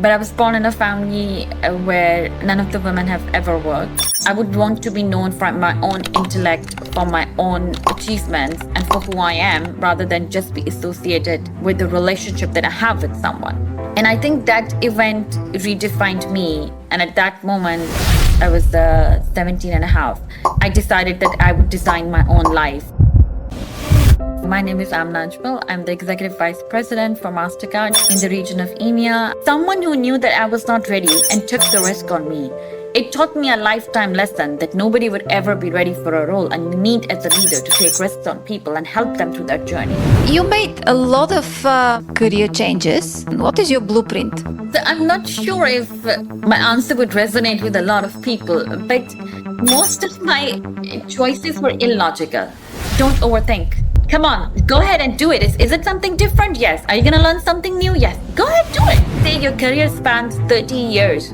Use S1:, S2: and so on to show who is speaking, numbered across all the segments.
S1: But I was born in a family where none of the women have ever worked. I would want to be known for my own intellect, for my own achievements, and for who I am, rather than just be associated with the relationship that I have with someone. And I think that event redefined me. And at that moment, I was 17 and a half. I decided that I would design my own life. My name is Amna Ajmal. I'm the Executive Vice President for Mastercard in the region of EMEA. Someone who knew that I was not ready and took the risk on me. It taught me a lifetime lesson that nobody would ever be ready for a role, and you need as a leader to take risks on people and help them through that journey.
S2: You made a lot of career changes. What is your blueprint?
S1: So I'm not sure if my answer would resonate with a lot of people, but most of my choices were illogical. Don't overthink. Come on, go ahead and do it. Is it something different? Yes. Are you going to learn something new? Yes. Go ahead, do it. Say your career spans 30 years.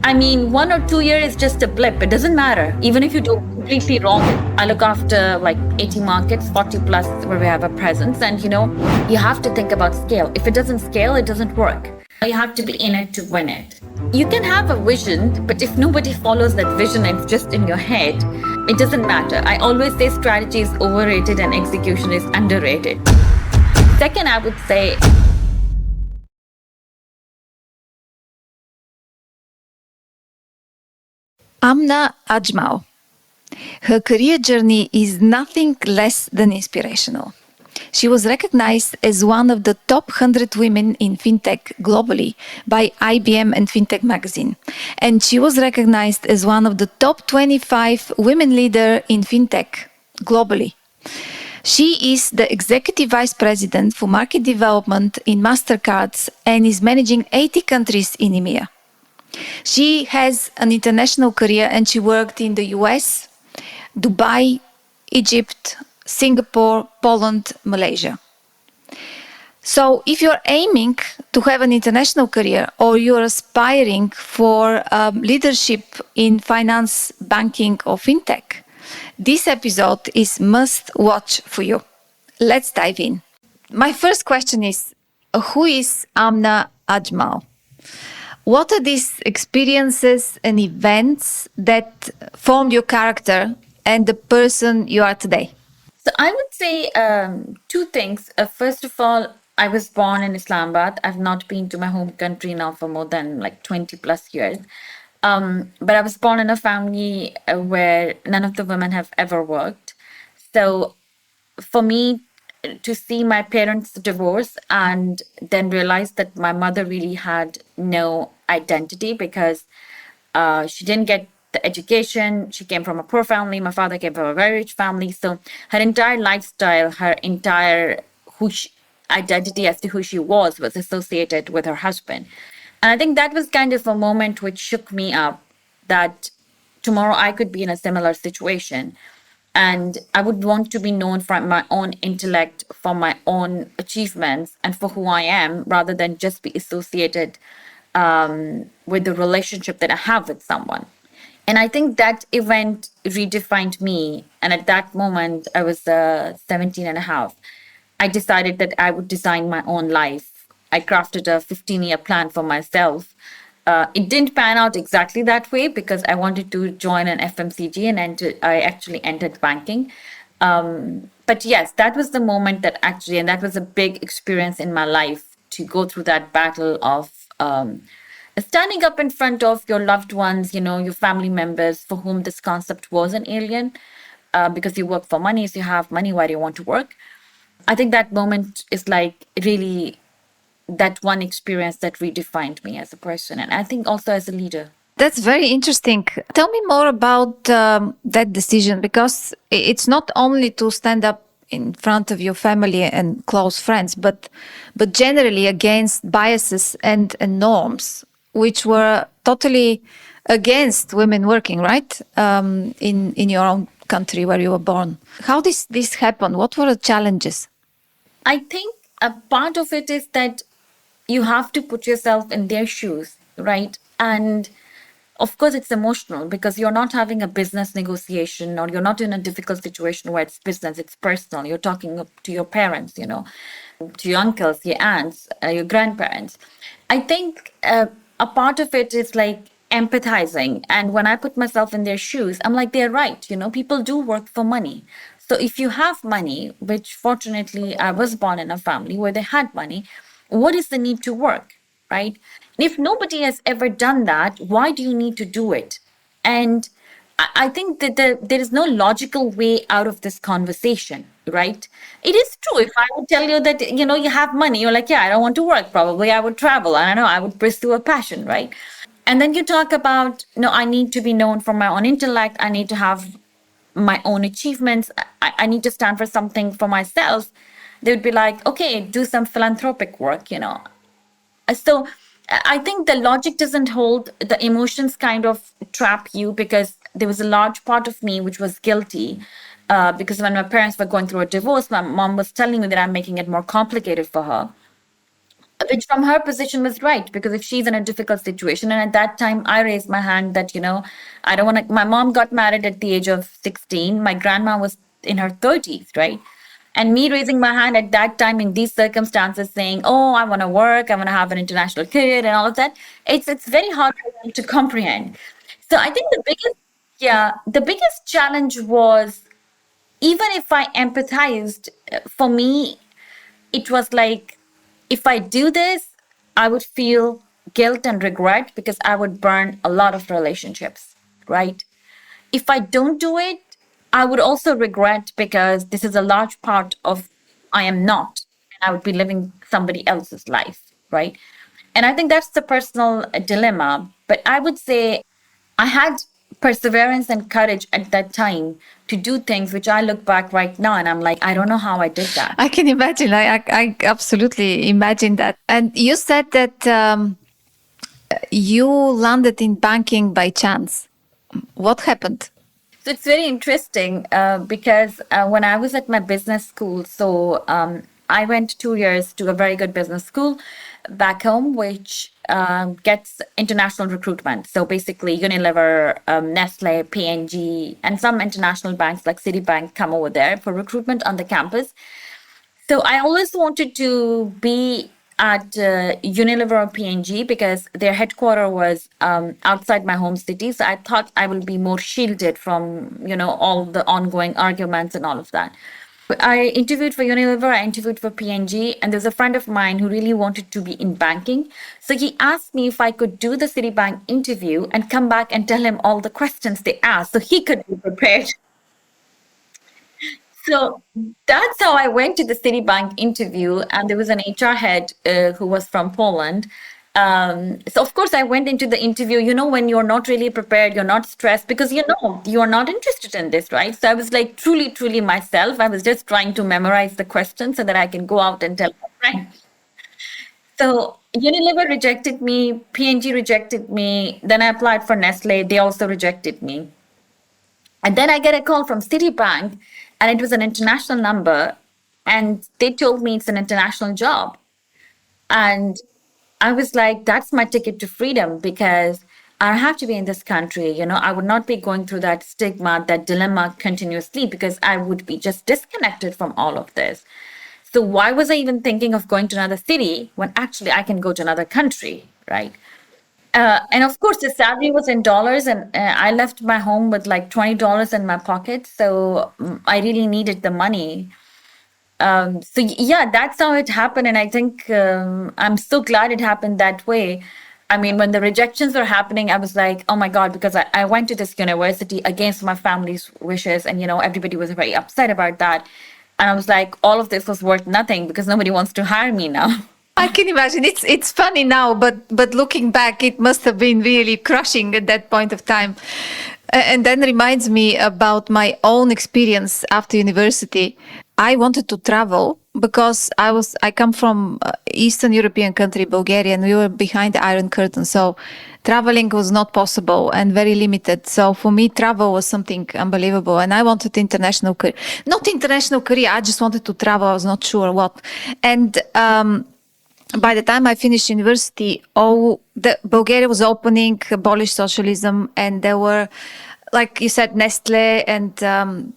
S1: I mean, 1 or 2 years is just a blip. It doesn't matter. Even if you do completely wrong. I look after like 80 markets, 40 plus where we have a presence. And you have to think about scale. If it doesn't scale, it doesn't work. You have to be in it to win it. You can have a vision, but if nobody follows that vision and it's just in your head, it doesn't matter. I always say strategy is overrated and execution is underrated. Second, I would say
S2: Amna Ajmal. Her career journey is nothing less than inspirational. She was recognized as one of the top 100 women in fintech globally by IBM and Fintech Magazine. And she was recognized as one of the top 25 women leaders in fintech globally. She is the Executive Vice President for Market Development in Mastercard and is managing 80 countries in EMEA. She has an international career and she worked in the US, Dubai, Egypt, Singapore, Poland, Malaysia. So if you're aiming to have an international career or you're aspiring for leadership in finance, banking or fintech, this episode is must watch for you. Let's dive in. My first question is, who is Amna Ajmal? What are these experiences and events that formed your character and the person you are today?
S1: So I would say two things. First of all, I was born in Islamabad. I've not been to my home country now for more than like 20 plus years. But I was born in a family where none of the women have ever worked. So for me to see my parents divorce and then realize that my mother really had no identity because she didn't get the education. She came from a poor family. My father came from a very rich family. So her entire lifestyle, her entire identity as to who she was associated with her husband. And I think that was kind of a moment which shook me up that tomorrow I could be in a similar situation. And I would want to be known for my own intellect, for my own achievements, and for who I am, rather than just be associated with the relationship that I have with someone. And I think that event redefined me. And at that moment, I was 17 and a half. I decided that I would design my own life. I crafted a 15-year plan for myself. It didn't pan out exactly that way because I wanted to join an FMCG and I actually entered banking. But yes, that was the moment and that was a big experience in my life to go through that battle of standing up in front of your loved ones, your family members for whom this concept was an alien, because you work for money, so you have money, why do you want to work? I think that moment is like really that one experience that redefined me as a person and I think also as a leader.
S2: That's very interesting. Tell me more about that decision, because it's not only to stand up in front of your family and close friends, but generally against biases and norms, which were totally against women working, right? In your own country where you were born. How did this happen? What were the challenges?
S1: I think a part of it is that you have to put yourself in their shoes, right? And of course it's emotional because you're not having a business negotiation, or you're not in a difficult situation where it's business, it's personal. You're talking to your parents, to your uncles, your aunts, your grandparents. I think a part of it is like empathizing. And when I put myself in their shoes, I'm like, they're right. People do work for money. So if you have money, which fortunately I was born in a family where they had money, what is the need to work, right? And if nobody has ever done that, why do you need to do it? And I think that there is no logical way out of this conversation, right? It is true. If I would tell you that, you have money, you're like, yeah, I don't want to work. Probably I would travel. I don't know. I would pursue a passion, right? And then you talk about, no, I need to be known for my own intellect. I need to have my own achievements. I need to stand for something for myself. They would be like, okay, do some philanthropic work. So I think the logic doesn't hold. The emotions kind of trap you, because there was a large part of me which was guilty. Because when my parents were going through a divorce, my mom was telling me that I'm making it more complicated for her, which from her position was right, because if she's in a difficult situation. And at that time I raised my hand that, I don't want to. My mom got married at the age of 16. My grandma was in her 30s, right? And me raising my hand at that time in these circumstances, saying, oh, I want to work, I want to have an international career and all of that, it's very hard for them to comprehend. So I think the biggest challenge was, even if I empathized, for me it was like, if I do this, I would feel guilt and regret because I would burn a lot of relationships, right? If I don't do it, I would also regret because this is a large part of I am not, and I would be living somebody else's life, right? And I think that's the personal dilemma. But I would say I had perseverance and courage at that time to do things which I look back right now and I'm like, I don't know how I did that.
S2: I can imagine. I absolutely imagine that. And you said that you landed in banking by chance. What happened?
S1: So it's very interesting because when I was at my business school, so I went 2 years to a very good business school back home, which gets international recruitment. So basically, Unilever, Nestle, P&G, and some international banks like Citibank come over there for recruitment on the campus. So I always wanted to be at Unilever or P&G because their headquarter was outside my home city. So I thought I will be more shielded from, all the ongoing arguments and all of that. I interviewed for Unilever, I interviewed for P&G, and there's a friend of mine who really wanted to be in banking. So he asked me if I could do the Citibank interview and come back and tell him all the questions they asked so he could be prepared. So that's how I went to the Citibank interview, and there was an HR head who was from Poland. So of course I went into the interview. When you're not really prepared, you're not stressed because you are not interested in this, right? So I was like truly, truly myself. I was just trying to memorize the questions so that I can go out and tell my friends. So Unilever rejected me, P&G rejected me. Then I applied for Nestle. They also rejected me. And then I get a call from Citibank, and it was an international number, and they told me it's an international job. And I was like, that's my ticket to freedom because I have to be in this country. I would not be going through that stigma, that dilemma continuously because I would be just disconnected from all of this. So why was I even thinking of going to another city when actually I can go to another country, right? And of course, the salary was in dollars, and I left my home with like $20 in my pocket. So I really needed the money. So that's how it happened. And I think I'm so glad it happened that way. I mean, when the rejections were happening, I was like, oh my God, because I went to this university against my family's wishes. And, everybody was very upset about that. And I was like, all of this was worth nothing because nobody wants to hire me now.
S2: I can imagine. It's funny now, but looking back, it must have been really crushing at that point of time. And then reminds me about my own experience after university. I wanted to travel because I come from Eastern European country, Bulgaria, and we were behind the Iron Curtain. So traveling was not possible and very limited. So for me, travel was something unbelievable. And I wanted international career. Not international career, I just wanted to travel. I was not sure what. And by the time I finished university, Bulgaria was opening, abolished socialism, and there were, like you said, Nestle and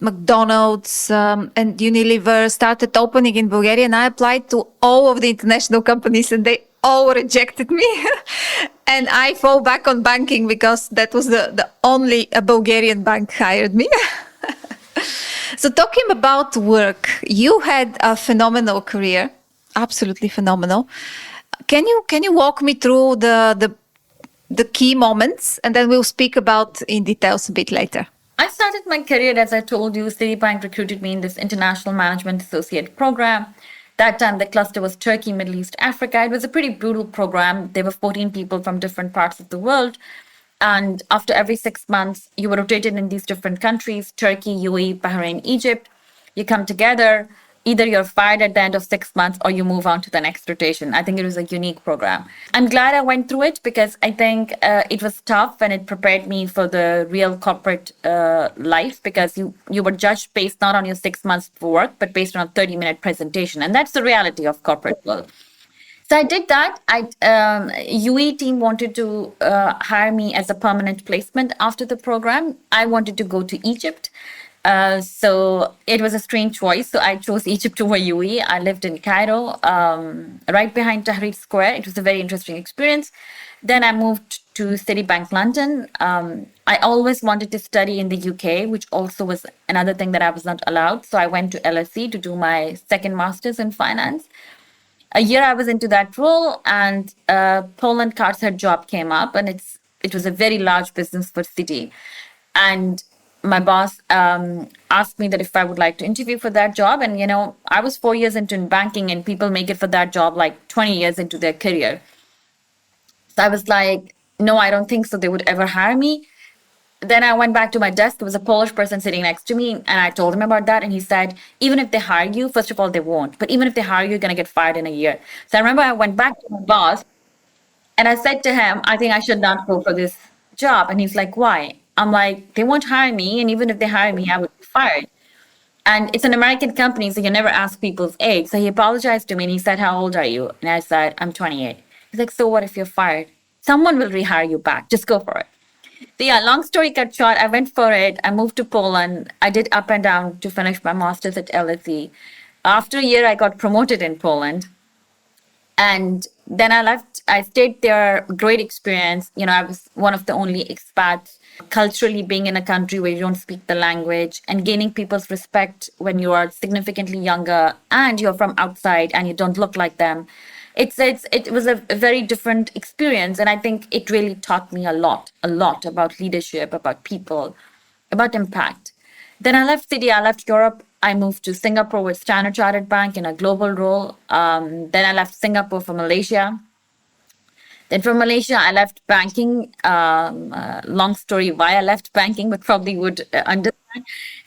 S2: McDonald's and Unilever started opening in Bulgaria, and I applied to all of the international companies, and they all rejected me. And I fall back on banking because that was the only Bulgarian bank hired me. So talking about work, you had a phenomenal career, absolutely phenomenal. Can you walk me through the key moments, and then we'll speak about in details a bit later.
S1: I started my career, as I told you, Citibank recruited me in this International Management Associate program. That time, the cluster was Turkey, Middle East, Africa. It was a pretty brutal program. There were 14 people from different parts of the world. And after every 6 months, you were rotated in these different countries, Turkey, UAE, Bahrain, Egypt. You come together. Either you're fired at the end of 6 months or you move on to the next rotation. I think it was a unique program. I'm glad I went through it because I think it was tough and it prepared me for the real corporate life, because you were judged based not on your 6 months of work, but based on a 30-minute presentation. And that's the reality of corporate world. So I did that. UAE team wanted to hire me as a permanent placement after the program. I wanted to go to Egypt. So it was a strange choice. So I chose Egypt over UAE. I lived in Cairo, right behind Tahrir Square. It was a very interesting experience. Then I moved to Citibank London. I always wanted to study in the UK, which also was another thing that I was not allowed. So I went to LSE to do my second master's in finance. A year I was into that role, and Poland Carter job came up, and it was a very large business for Citi. And my boss asked me that if I would like to interview for that job. And, I was 4 years into banking, and people make it for that job like 20 years into their career. So I was like, no, I don't think so. They would ever hire me. Then I went back to my desk. There was a Polish person sitting next to me, and I told him about that. And he said, even if they hire you, first of all, they won't. But even if they hire you, you're going to get fired in a year. So I remember I went back to my boss and I said to him, I think I should not go for this job. And he's like, why? I'm like, they won't hire me. And even if they hire me, I would be fired. And it's an American company, so you never ask people's age. So he apologized to me and he said, how old are you? And I said, I'm 28. He's like, so what if you're fired? Someone will rehire you back. Just go for it. So yeah, long story cut short, I went for it. I moved to Poland. I did up and down to finish my master's at LSE. After a year, I got promoted in Poland. And then I left. I stayed there. Great experience. I was one of the only expats. Culturally, being in a country where you don't speak the language and gaining people's respect when you are significantly younger and you're from outside and you don't look like them. It was a very different experience. And I think it really taught me a lot about leadership, about people, about impact. Then I left Citi, I left Europe. I moved to Singapore with Standard Chartered Bank in a global role. Then I left Singapore for Malaysia. Then from Malaysia, I left banking. Long story why I left banking, but probably would understand.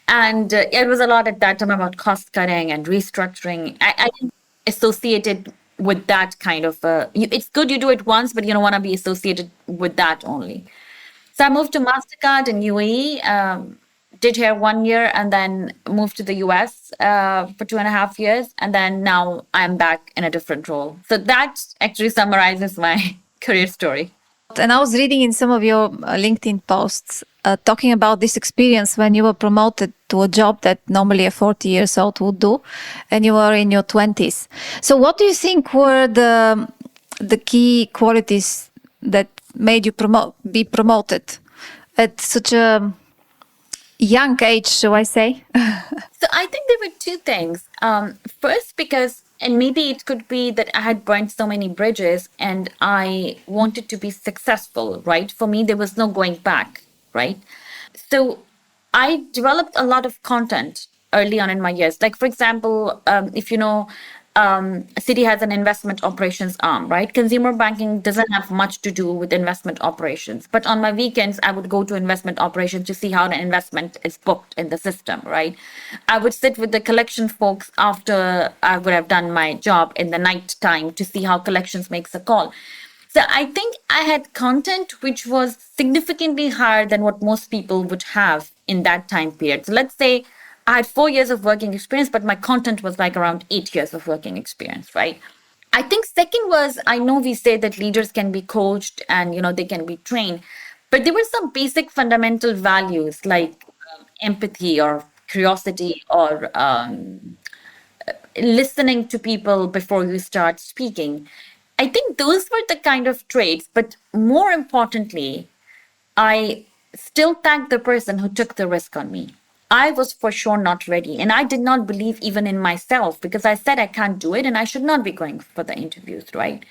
S1: And it was a lot at that time about cost cutting and restructuring. I didn't associate it with that kind of, it's good you do it once, but you don't want to be associated with that only. So I moved to Mastercard in UAE, did here 1 year, and then moved to the US for 2.5 years. And then now I'm back in a different role. So that actually summarizes my career story.
S2: And I was reading in some of your LinkedIn posts talking about this experience when you were promoted to a job that normally a 40 years old would do, and you were in your 20s. So what do you think were the key qualities that made you be promoted at such a young age, shall I say?
S1: So I think there were two things. First, because, and maybe it could be that I had burnt so many bridges and I wanted to be successful, right? For me, there was no going back, right? So I developed a lot of content early on in my years. Like, for example, if you know, Citi has an investment operations arm, right? Consumer banking doesn't have much to do with investment operations. But on my weekends, I would go to investment operations to see how the investment is booked in the system, right? I would sit with the collection folks after I would have done my job in the night time to see how collections makes a call. So I think I had content which was significantly higher than what most people would have in that time period. So let's say I had 4 years of working experience, but my content was like around 8 years of working experience, right? I think second was, I know we say that leaders can be coached and they can be trained, but there were some basic fundamental values like empathy or curiosity or listening to people before you start speaking. I think those were the kind of traits, but more importantly, I still thank the person who took the risk on me. I was for sure not ready, and I did not believe even in myself because I said I can't do it and I should not be going for the interviews, right?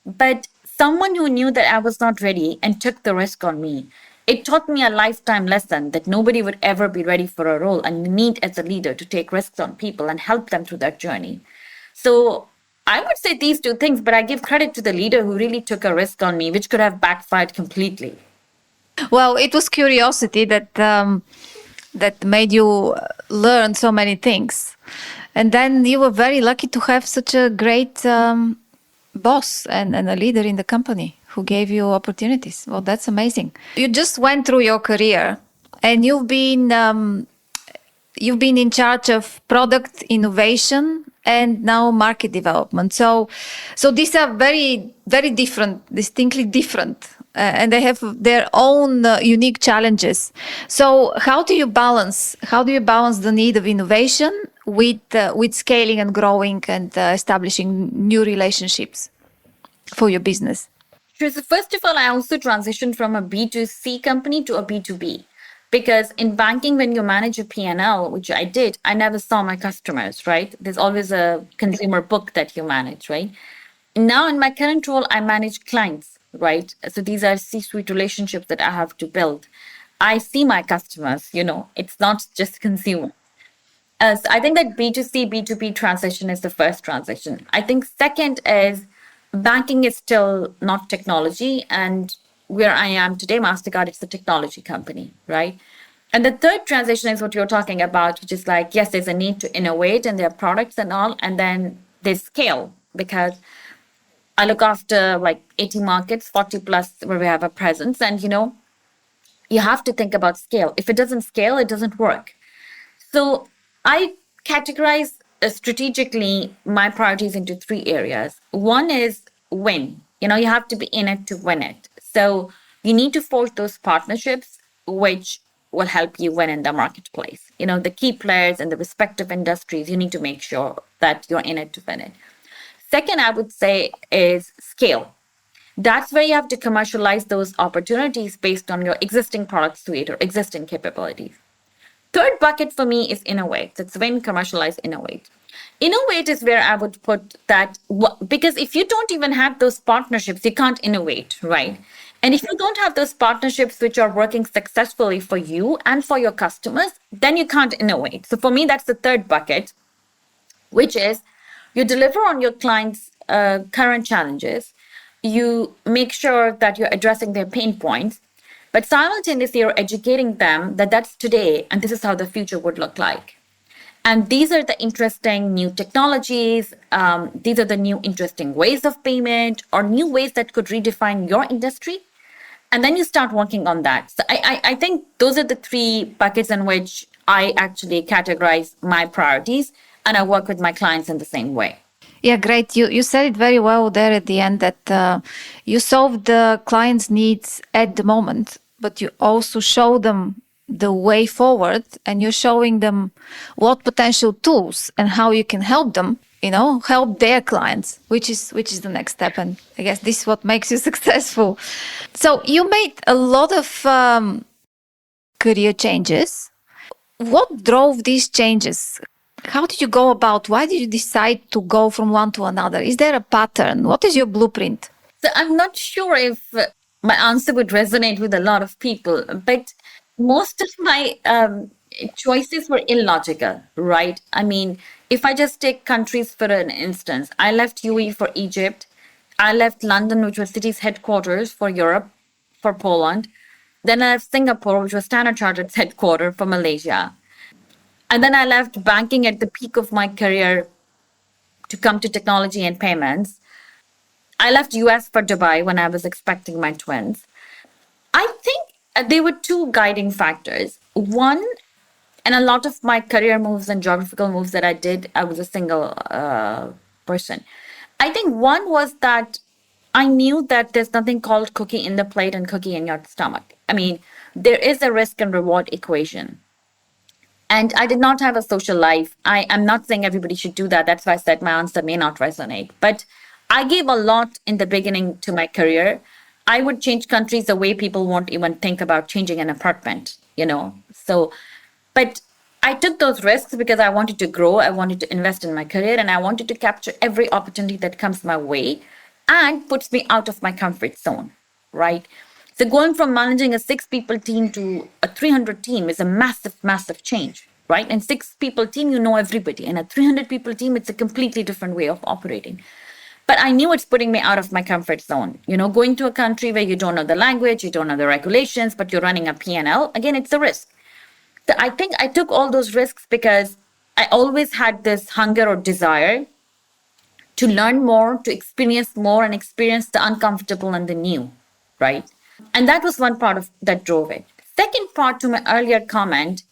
S1: But someone who knew that I was not ready and took the risk on me, it taught me a lifetime lesson that nobody would ever be ready for a role and you need as a leader to take risks on people and help them through that journey. So I would say these two things, but I give credit to the leader who really took a risk on me, which could have backfired completely.
S2: Well, it was curiosity that made you learn so many things, and then you were very lucky to have such a great boss and a leader in the company who gave you opportunities. Well, that's amazing. You just went through your career, and you've been in charge of product innovation and now market development. So these are very, very different, distinctly different, and they have their own unique challenges. So how do you balance? How do you balance the need of innovation with scaling and growing and establishing new relationships for your business?
S1: Sure. So first of all, I also transitioned from a B2C company to a B2B because in banking, when you manage a P&L, which I did, I never saw my customers, right? There's always a consumer book that you manage, right? Now in my current role, I manage clients, right? So these are C-suite relationships that I have to build. I see my customers, it's not just consumer. So I think that B2C, B2B transition is the first transition. I think second is banking is still not technology. And where I am today, Mastercard, it's a technology company, right? And the third transition is what you're talking about, which is like, yes, there's a need to innovate and their products and all. And then there's scale because I look after like 80 markets, 40 plus where we have a presence. And, you have to think about scale. If it doesn't scale, it doesn't work. So I categorize strategically my priorities into three areas. One is win. You have to be in it to win it. So you need to forge those partnerships which will help you win in the marketplace. The key players in the respective industries, you need to make sure that you're in it to win it. Second, I would say is scale. That's where you have to commercialize those opportunities based on your existing product suite or existing capabilities. Third bucket for me is innovate. That's when commercialize, innovate. Innovate is where I would put that because if you don't even have those partnerships, you can't innovate, right? And if you don't have those partnerships which are working successfully for you and for your customers, then you can't innovate. So for me, that's the third bucket, which is you deliver on your clients' current challenges. You make sure that you're addressing their pain points, but simultaneously you're educating them that that's today and this is how the future would look like. And these are the interesting new technologies. These are the new interesting ways of payment or new ways that could redefine your industry. And then you start working on that. So I think those are the three buckets in which I actually categorize my priorities and I work with my clients in the same way.
S2: Yeah, great. You said it very well there at the end that you solve the client's needs at the moment, but you also show them the way forward and you're showing them what potential tools and how you can help them, help their clients, which is the next step. And I guess this is what makes you successful. So you made a lot of career changes. What drove these changes? How did you go about? Why did you decide to go from one to another? Is there a pattern? What is your blueprint?
S1: So I'm not sure if my answer would resonate with a lot of people, but most of my choices were illogical, right? I mean, if I just take countries for an instance, I left UAE for Egypt. I left London, which was city's headquarters for Europe, for Poland. Then I left Singapore, which was Standard Chartered's headquarters for Malaysia. And then I left banking at the peak of my career to come to technology and payments. I left US for Dubai when I was expecting my twins. I think there were two guiding factors. One, and a lot of my career moves and geographical moves that I did, I was a single person. I think one was that I knew that there's nothing called cookie in the plate and cookie in your stomach. I mean, there is a risk and reward equation. And I did not have a social life. I am not saying everybody should do that. That's why I said my answer may not resonate. But I gave a lot in the beginning to my career. I would change countries the way people won't even think about changing an apartment, you know. So, but I took those risks because I wanted to grow, I wanted to invest in my career, and I wanted to capture every opportunity that comes my way and puts me out of my comfort zone, right? So going from managing a 6 people team to a 300 team is a massive, massive change, right? And 6 people team, you know everybody. And a 300 people team, it's a completely different way of operating. But I knew it's putting me out of my comfort zone. You know, going to a country where you don't know the language, you don't know the regulations, but you're running a P&L, again, it's a risk. So I think I took all those risks because I always had this hunger or desire to learn more, to experience more, and experience the uncomfortable and the new, right? And that was one part of that drove it. Second part to my earlier comment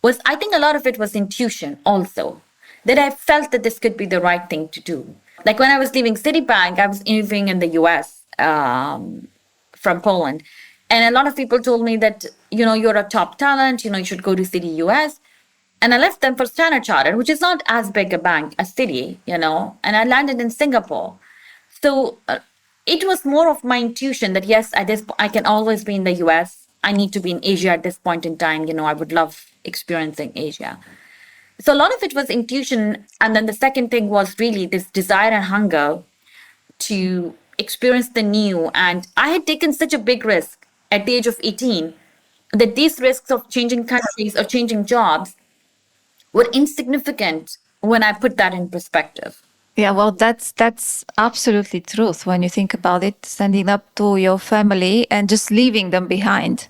S1: was I think a lot of it was intuition also, that I felt that this could be the right thing to do. Like when I was leaving Citibank, I was interviewing in the US from Poland. And a lot of people told me that, you know, you're a top talent, you know, you should go to Citi US. And I left them for Standard Chartered, which is not as big a bank as Citi, you know, and I landed in Singapore. So it was more of my intuition that yes, at this I can always be in the US. I need to be in Asia at this point in time. You know, I would love experiencing Asia. So a lot of it was intuition. And then the second thing was really this desire and hunger to experience the new. And I had taken such a big risk at the age of 18 that these risks of changing countries or changing jobs were insignificant when I put that in perspective.
S2: Yeah, well, that's absolutely truth when you think about it. Standing up to your family and just leaving them behind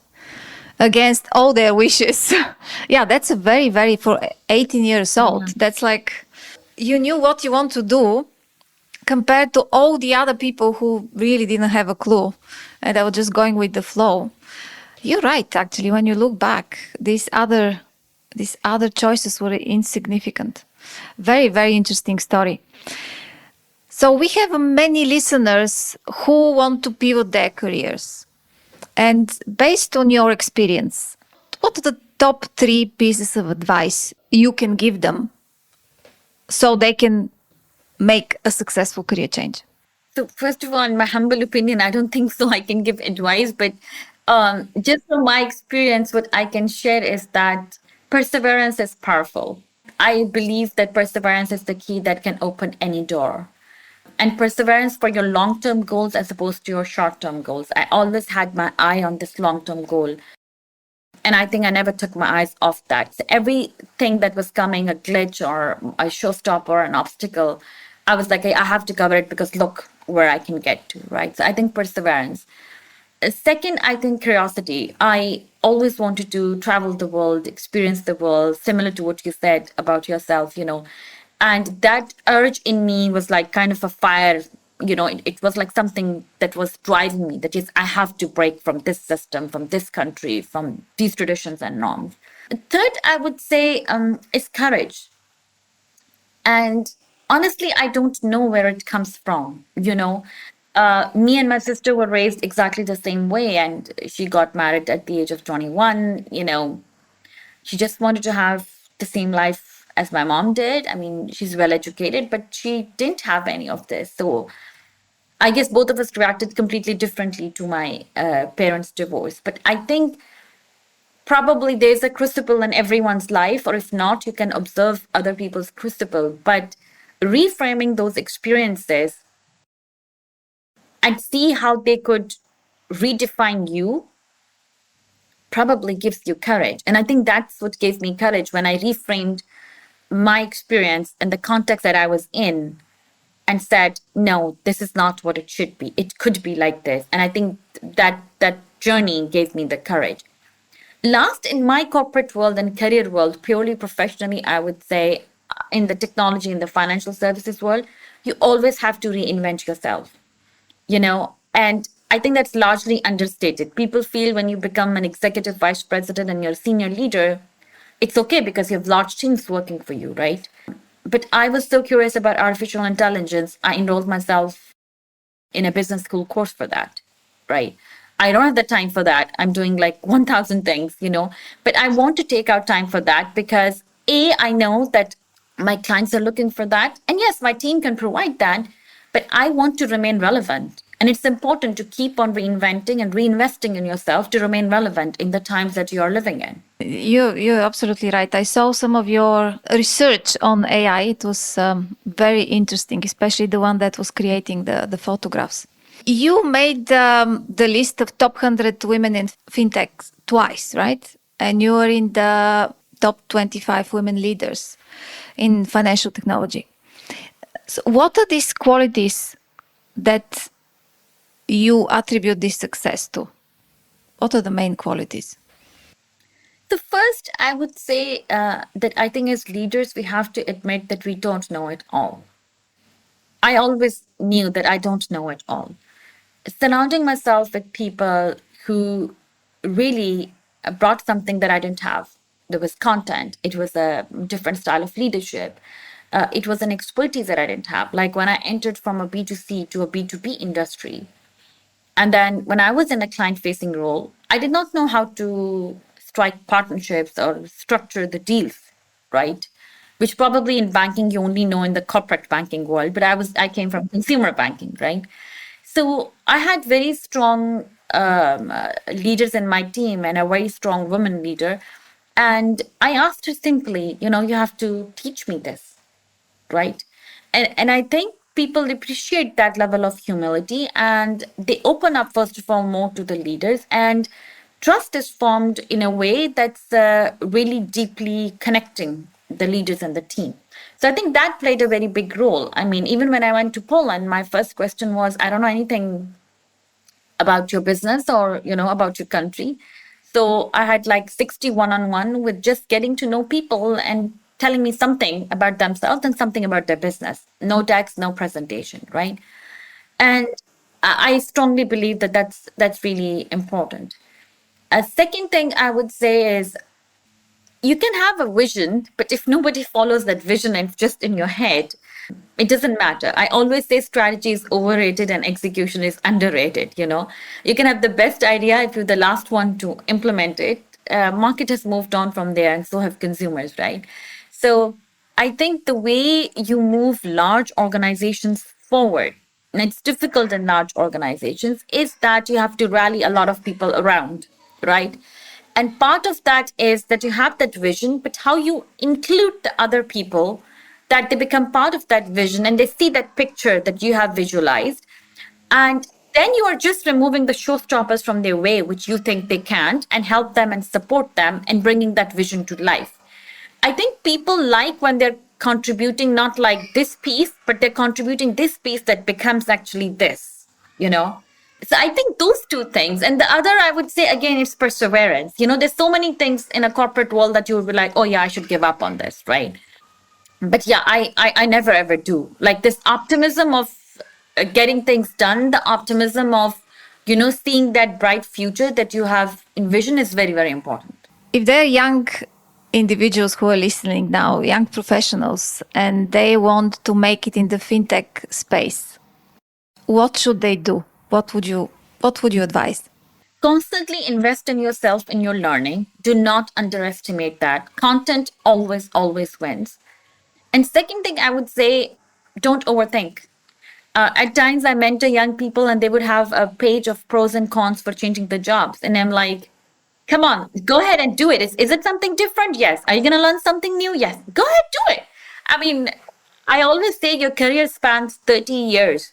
S2: against all their wishes. Yeah, that's a very, very for 18 years old. That's like you knew what you want to do compared to all the other people who really didn't have a clue and they were just going with the flow. You're right, actually. When you look back, these other choices were insignificant. Very, very interesting story. So we have many listeners who want to pivot their careers. And based on your experience, what are the top 3 pieces of advice you can give them so they can make a successful career change?
S1: So, first of all, in my humble opinion, I don't think so. I can give advice, but just from my experience, what I can share is that perseverance is powerful. I believe that perseverance is the key that can open any door. And perseverance for your long term goals as opposed to your short term goals. I always had my eye on this long term goal. And I think I never took my eyes off that. So everything that was coming, a glitch or a showstopper or an obstacle, I was like, I have to cover it because look where I can get to, right? So I think perseverance. Second, I think curiosity. I always wanted to travel the world, experience the world, similar to what you said about yourself, you know. And that urge in me was like kind of a fire, you know, it was like something that was driving me, that is, I have to break from this system, from this country, from these traditions and norms. Third, I would say is courage. And honestly, I don't know where it comes from, you know. Me and my sister were raised exactly the same way, and she got married at the age of 21. You know, she just wanted to have the same life as my mom did. I mean, she's well educated, but she didn't have any of this. So I guess both of us reacted completely differently to my parents' divorce. But I think probably there's a crucible in everyone's life, or if not, you can observe other people's crucible. But reframing those experiences and see how they could redefine you probably gives you courage. And I think that's what gave me courage when I reframed my experience and the context that I was in and said, no, this is not what it should be. It could be like this. And I think that journey gave me the courage. Last, in my corporate world and career world, purely professionally, I would say in the technology, in the financial services world, you always have to reinvent yourself, you know, and I think that's largely understated. People feel when you become an executive vice president and you're a senior leader, it's okay because you have large teams working for you, right? But I was so curious about artificial intelligence, I enrolled myself in a business school course for that, right? I don't have the time for that. I'm doing like 1,000 things, but I want to take out time for that because I know that my clients are looking for that. And yes, my team can provide that, but I want to remain relevant. And it's important to keep on reinventing and reinvesting in yourself to remain relevant in the times that you are living in.
S2: You're absolutely right. I saw some of your research on AI. It was very interesting, especially the one that was creating the photographs. You made the list of top 100 women in fintech twice, right? And you are in the top 25 women leaders in financial technology. So, what are these qualities that you attribute this success to? What are the main qualities?
S1: The first, I would say that I think as leaders, we have to admit that we don't know it all. I always knew that I don't know it all. Surrounding myself with people who really brought something that I didn't have. There was content, it was a different style of leadership, it was an expertise that I didn't have. Like when I entered from a B2C to a B2B industry, and then when I was in a client facing role, I did not know how to strike partnerships or structure the deals, right? Which probably in banking you only know in the corporate banking world, but I came from consumer banking, right? So I had very strong leaders in my team and a very strong woman leader. And I asked her simply, you have to teach me this, right? And I think people appreciate that level of humility and they open up first of all more to the leaders, and trust is formed in a way that's really deeply connecting the leaders and the team. So I think that played a very big role. I mean, even when I went to Poland, my first question was, I don't know anything about your business or about your country. So I had like 60 one-on-one with just getting to know people and telling me something about themselves and something about their business. No text, no presentation, right? And I strongly believe that that's really important. A second thing I would say is, you can have a vision, but if nobody follows that vision and it's just in your head, it doesn't matter. I always say strategy is overrated and execution is underrated. You can have the best idea if you're the last one to implement it. Market has moved on from there, and so have consumers, right? So I think the way you move large organizations forward, and it's difficult in large organizations, is that you have to rally a lot of people around, right? And part of that is that you have that vision, but how you include the other people, that they become part of that vision and they see that picture that you have visualized. And then you are just removing the showstoppers from their way, which you think they can't, and help them and support them and bringing that vision to life. I think people like when they're contributing not like this piece, but they're contributing this piece that becomes actually this. So I think those two things. And the other, I would say, again, it's perseverance. There's so many things in a corporate world that you would be like, oh, yeah, I should give up on this, right? But yeah, I never ever do. Like this optimism of getting things done, the optimism of, seeing that bright future that you have envisioned is very, very important.
S2: If there are young individuals who are listening now, young professionals, and they want to make it in the fintech space, what should they do? What would you advise?
S1: Constantly invest in yourself, in your learning. Do not underestimate that. Content always, always wins. And second thing I would say, don't overthink. At times I mentor young people and they would have a page of pros and cons for changing the jobs. And I'm like, come on, go ahead and do it. Is it something different? Yes. Are you going to learn something new? Yes. Go ahead, do it. I mean, I always say your career spans 30 years.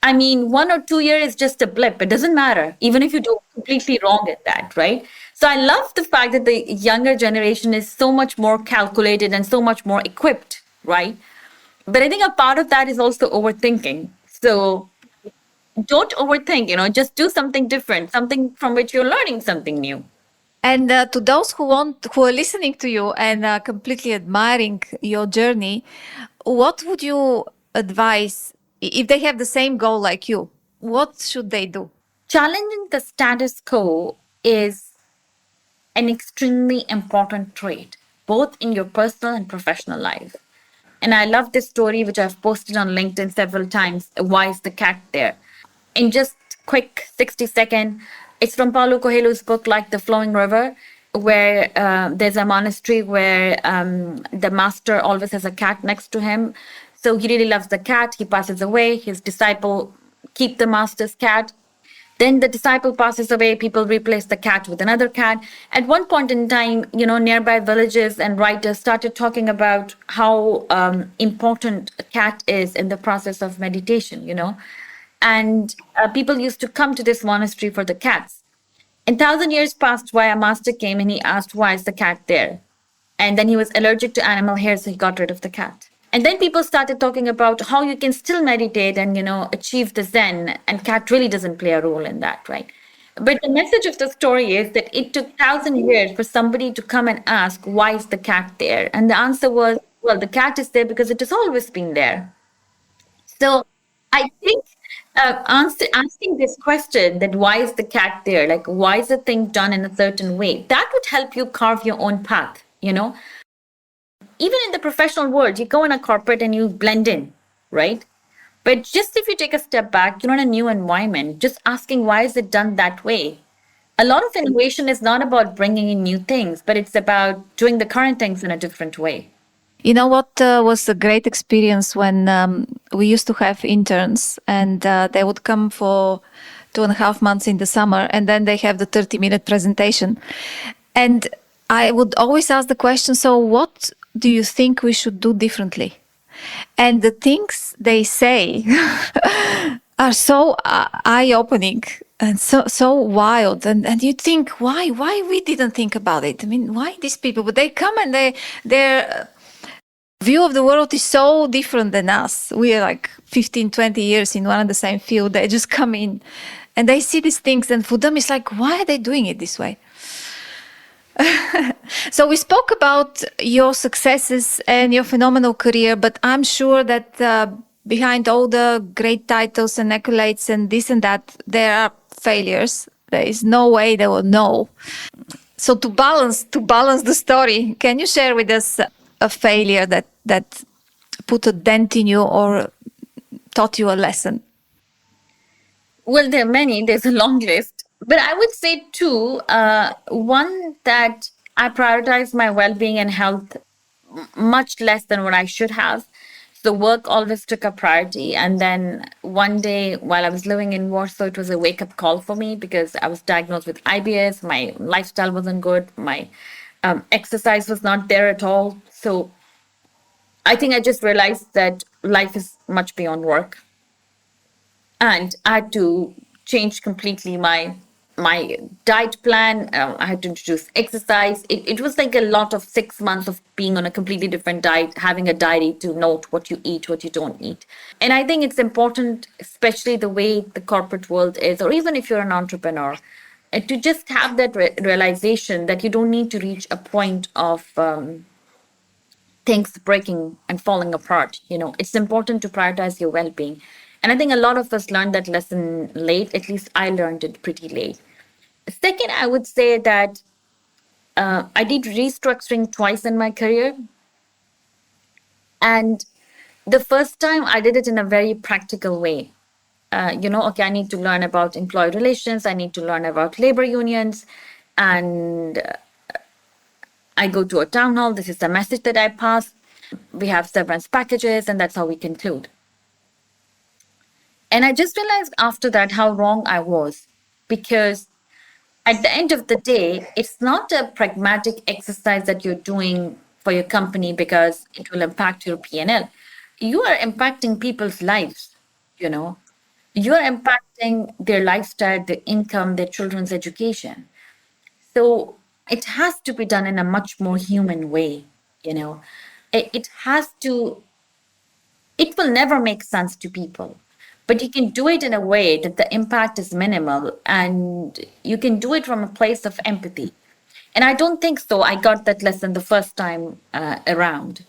S1: I mean, 1 or 2 years is just a blip. It doesn't matter, even if you do completely wrong at that, right? So I love the fact that the younger generation is so much more calculated and so much more equipped, right? But I think a part of that is also overthinking. So don't overthink, just do something different, something from which you're learning something new.
S2: And to those who are listening to you and completely admiring your journey, what would you advise if they have the same goal like you? What should they do?
S1: Challenging the status quo is an extremely important trait, both in your personal and professional life. And I love this story, which I've posted on LinkedIn several times. Why is the cat there? In just quick 60-second, it's from Paulo Coelho's book, Like the Flowing River, where there's a monastery where the master always has a cat next to him. So he really loves the cat. He passes away. His disciple keep the master's cat. Then the disciple passes away, people replace the cat with another cat. At one point in time, nearby villages and writers started talking about how important a cat is in the process of meditation. And people used to come to this monastery for the cats. And 1,000 years passed by, a master came and he asked, why is the cat there? And then he was allergic to animal hair, so he got rid of the cat. And then people started talking about how you can still meditate and, achieve the Zen, and cat really doesn't play a role in that, right? But the message of the story is that it took 1,000 years for somebody to come and ask, why is the cat there? And the answer was, well, the cat is there because it has always been there. So I think asking this question, that why is the cat there? Like, why is the thing done in a certain way? That would help you carve your own path. Even in the professional world, you go in a corporate and you blend in, right? But just if you take a step back, you're in a new environment, just asking why is it done that way? A lot of innovation is not about bringing in new things, but it's about doing the current things in a different way.
S2: You know what was a great experience when we used to have interns and they would come for 2.5 months in the summer and then they have the 30-minute presentation. And I would always ask the question, so what do you think we should do differently? And the things they say are so eye-opening and so wild. And you think, why we didn't think about it? I mean, why these people? But they come and their view of the world is so different than us. We are like 15, 20 years in one and the same field. They just come in and they see these things, and for them it's like, why are they doing it this way? So we spoke about your successes and your phenomenal career, but I'm sure that behind all the great titles and accolades and this and that, there are failures. There is no way they will know. So to balance the story, can you share with us a failure that put a dent in you or taught you a lesson?
S1: Well, there are many, there's a long list. But I would say two. One, that I prioritize my well being and health much less than what I should have. So work always took a priority. And then one day while I was living in Warsaw, it was a wake up call for me because I was diagnosed with IBS. My lifestyle wasn't good. My exercise was not there at all. So I think I just realized that life is much beyond work. And I had to change completely my diet plan. I had to introduce exercise. It was like a lot of 6 months of being on a completely different diet, having a diary to note what you eat, what you don't eat. And I think it's important, especially the way the corporate world is, or even if you're an entrepreneur, to just have that realization that you don't need to reach a point of things breaking and falling apart. It's important to prioritize your well-being. And I think a lot of us learned that lesson late. At least I learned it pretty late. Second, I would say that I did restructuring twice in my career. And the first time I did it in a very practical way. Okay, I need to learn about employee relations, I need to learn about labor unions, and I go to a town hall. This is the message that I pass. We have severance packages, and that's how we conclude. And I just realized after that how wrong I was, because at the end of the day, it's not a pragmatic exercise that you're doing for your company because it will impact your P&L. You are impacting people's lives, you know. You're impacting their lifestyle, their income, their children's education. So it has to be done in a much more human way, you know. It has to, it will never make sense to people, but you can do it in a way that the impact is minimal and you can do it from a place of empathy. And I don't think so. I got that lesson the first time around.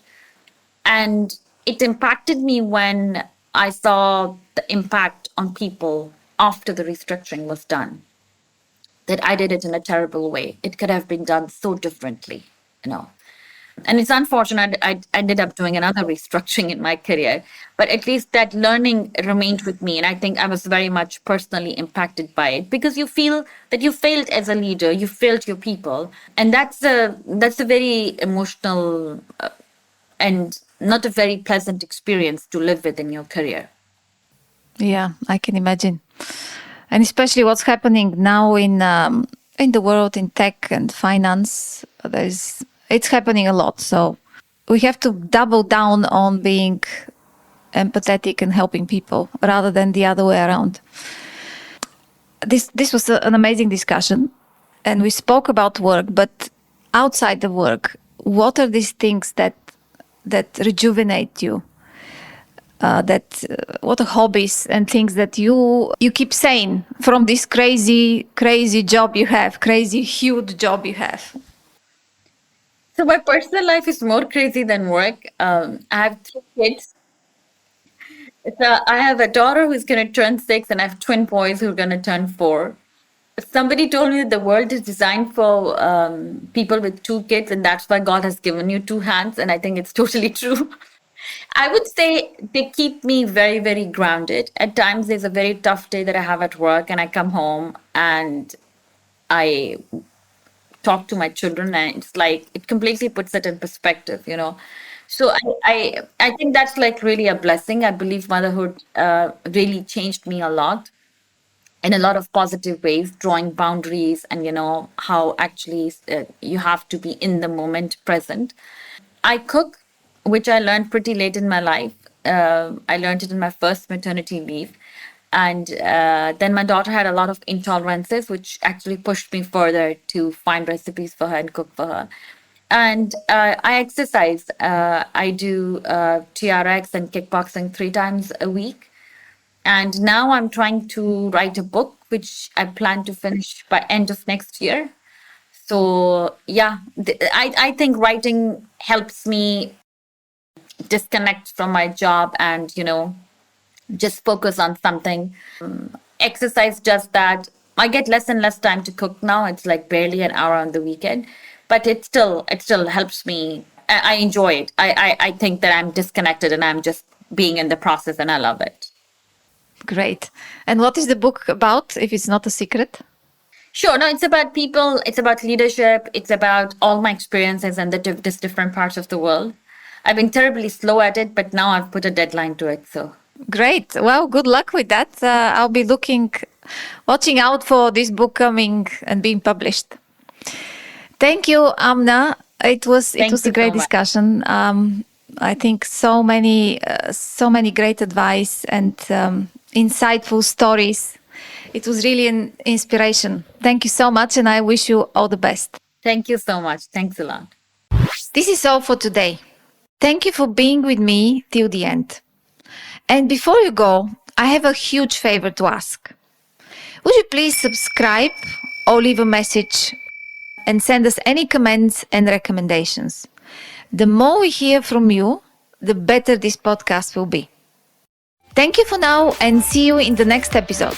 S1: And it impacted me when I saw the impact on people after the restructuring was done, that I did it in a terrible way. It could have been done so differently, you know. And it's unfortunate I ended up doing another restructuring in my career, but at least that learning remained with me. And I think I was very much personally impacted by it because you feel that you failed as a leader, you failed your people. And that's a very emotional and not a very pleasant experience to live with in your career.
S2: Yeah, I can imagine. And especially what's happening now in the world in tech and finance, it's happening a lot. So we have to double down on being empathetic and helping people rather than the other way around. This was an amazing discussion, and we spoke about work, but outside the work, what are these things that rejuvenate you? What are hobbies and things that you keep sane from this crazy job you have, crazy huge job you have?
S1: So my personal life is more crazy than work. I have three kids. So I have a daughter who's going to turn 6, and I have twin boys who are going to turn 4. Somebody told me that the world is designed for people with 2 kids, and that's why God has given you 2 hands. And I think it's totally true. I would say they keep me very, very grounded. At times, there's a very tough day that I have at work, and I come home and I talk to my children, and it's like it completely puts it in perspective. So I think that's like really a blessing. I believe motherhood really changed me a lot in a lot of positive ways, drawing boundaries, and how actually you have to be in the moment, present. I cook, which I learned pretty late in my life. I learned it in my first maternity leave. And then my daughter had a lot of intolerances, which actually pushed me further to find recipes for her and cook for her. And I exercise. I do TRX and kickboxing 3 times a week. And now I'm trying to write a book, which I plan to finish by end of next year. So yeah, I think writing helps me disconnect from my job and just focus on something. Exercise just that. I get less and less time to cook now. It's like barely an hour on the weekend, but it still helps me. I enjoy it. I think that I'm disconnected and I'm just being in the process, and I love it.
S2: Great. And what is the book about, if it's not a secret?
S1: Sure. No, it's about people. It's about leadership. It's about all my experiences and these different parts of the world. I've been terribly slow at it, but now I've put a deadline to it. So
S2: Great. Well, good luck with that. I'll be watching out for this book coming and being published. Thank you, Amna. It was
S1: thank
S2: a
S1: you
S2: great
S1: so much.
S2: discussion. I think so many great advice and insightful stories. It was really an inspiration. Thank you so much, and I wish you all the best.
S1: Thank you so much. Thanks a lot.
S2: This is all for today. Thank you for being with me till the end. And before you go, I have a huge favor to ask. Would you please subscribe or leave a message and send us any comments and recommendations? The more we hear from you, the better this podcast will be. Thank you for now, and see you in the next episode.